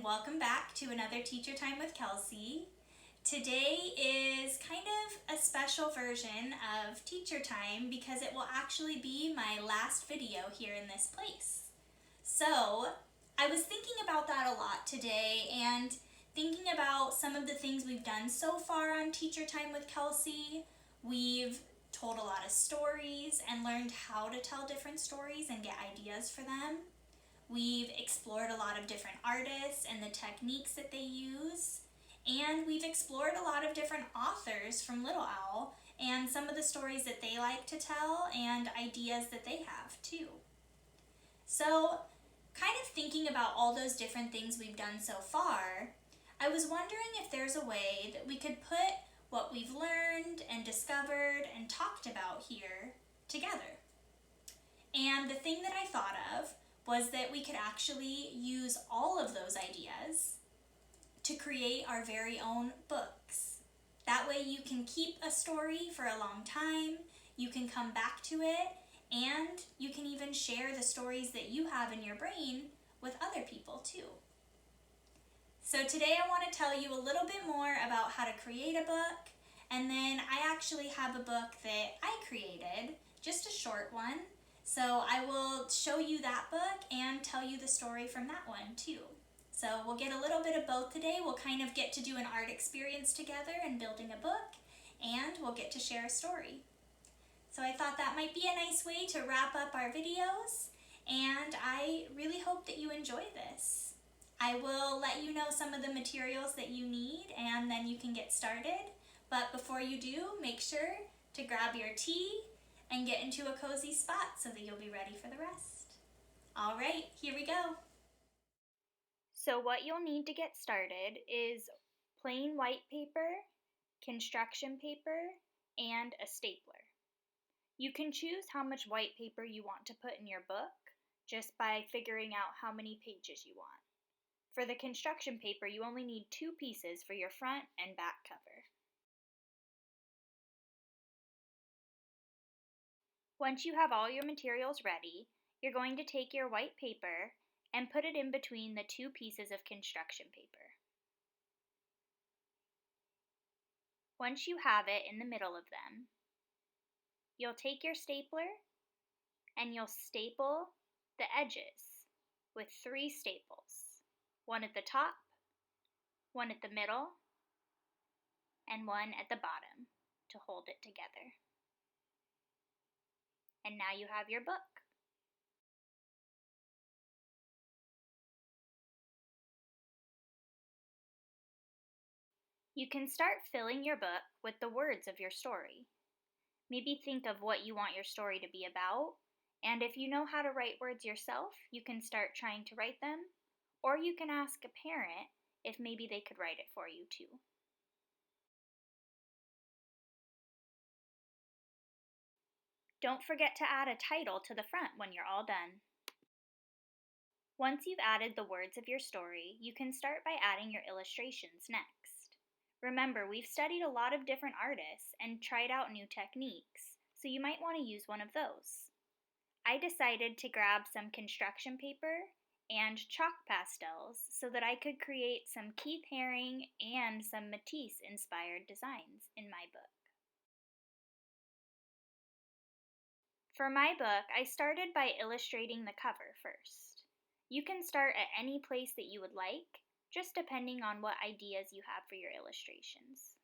welcome back to another Teacher Time with Kelsie. Today is kind of a special version of Teacher Time because it will actually be my last video here in this place. So I was thinking about that a lot today and thinking about some of the things we've done so far on Teacher Time with Kelsie. We've told a lot of stories and learned how to tell different stories and get ideas for them. We've explored a lot of different artists and the techniques that they use. And we've explored a lot of different authors from Little Owl and some of the stories that they like to tell and ideas that they have too. So, kind of thinking about all those different things we've done so far, I was wondering if there's a way that we could put what we've learned and discovered and talked about here together. And the thing that I thought of was that we could actually use all of those ideas to create our very own books. That way you can keep a story for a long time, you can come back to it, and you can even share the stories that you have in your brain with other people too. So today I want to tell you a little bit more about how to create a book, and then I actually have a book that I created, just a short one. So I will show you that book and tell you the story from that one too. So we'll get a little bit of both today. We'll kind of get to do an art experience together and building a book, and we'll get to share a story. So I thought that might be a nice way to wrap up our videos, and I really hope that you enjoy this. I will let you know some of the materials that you need, and then you can get started. But before you do, make sure to grab your tea and get into a cozy spot so that you'll be ready for the rest. All right, here we go. So what you'll need to get started is plain white paper, construction paper, and a stapler. You can choose how much white paper you want to put in your book just by figuring out how many pages you want. For the construction paper, you only need 2 pieces for your front and back cover. Once you have all your materials ready, you're going to take your white paper and put it in between the 2 pieces of construction paper. Once you have it in the middle of them, you'll take your stapler and you'll staple the edges with 3 staples. One at the top, one at the middle, and one at the bottom to hold it together. And now you have your book. You can start filling your book with the words of your story. Maybe think of what you want your story to be about, and if you know how to write words yourself, you can start trying to write them, or you can ask a parent if maybe they could write it for you too. Don't forget to add a title to the front when you're all done. Once you've added the words of your story, you can start by adding your illustrations next. Remember, we've studied a lot of different artists and tried out new techniques, so you might want to use one of those. I decided to grab some construction paper and chalk pastels so that I could create some Keith Haring and some Matisse-inspired designs in my book. For my book, I started by illustrating the cover first. You can start at any place that you would like, just depending on what ideas you have for your illustrations.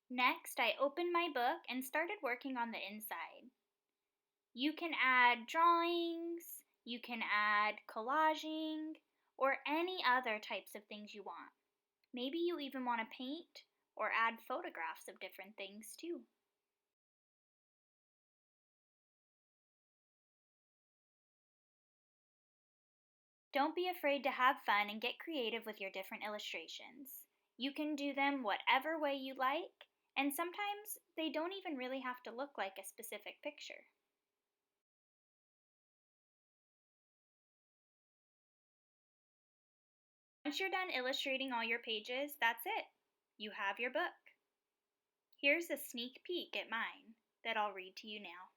Next, I opened my book and started working on the inside. You can add drawings, you can add collaging, or any other types of things you want. Maybe you even want to paint or add photographs of different things too. Don't be afraid to have fun and get creative with your different illustrations. You can do them whatever way you like, and sometimes they don't even really have to look like a specific picture. Once you're done illustrating all your pages, that's it. You have your book. Here's a sneak peek at mine that I'll read to you now.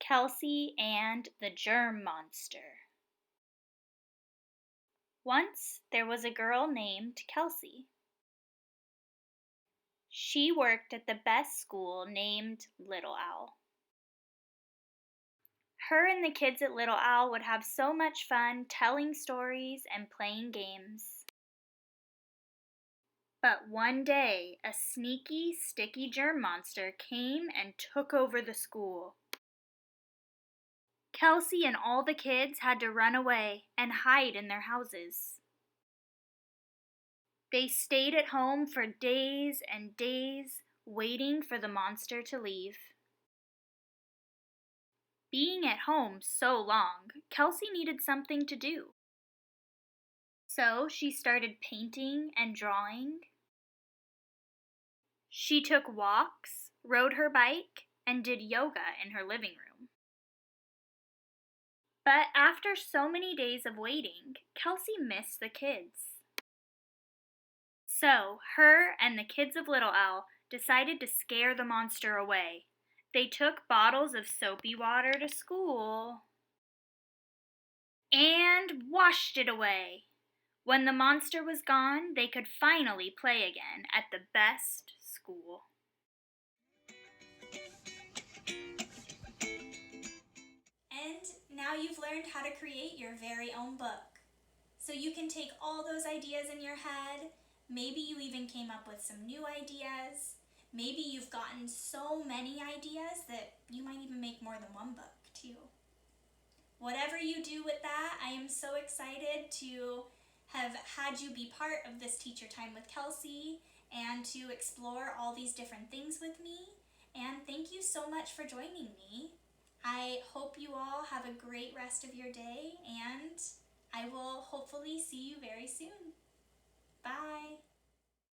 Kelsie and the Germ Monster. Once there was a girl named Kelsie. She worked at the best school named Little Owl. Her and the kids at Little Owl would have so much fun telling stories and playing games. But one day, a sneaky, sticky germ monster came and took over the school. Kelsie and all the kids had to run away and hide in their houses. They stayed at home for days and days, waiting for the monster to leave. Being at home so long, Kelsie needed something to do. So she started painting and drawing. She took walks, rode her bike, and did yoga in her living room. But after so many days of waiting, Kelsie missed the kids. So her and the kids of Little Owl decided to scare the monster away. They took bottles of soapy water to school and washed it away. When the monster was gone, they could finally play again at the best school. And now you've learned how to create your very own book. So you can take all those ideas in your head. Maybe you even came up with some new ideas. Maybe you've gotten so many ideas that you might even make more than one book too. Whatever you do with that, I am so excited to have had you be part of this teacher time with Kelsie and to explore all these different things with me. And thank you so much for joining me. I hope you all have a great rest of your day, and I will hopefully see you very soon. Bye.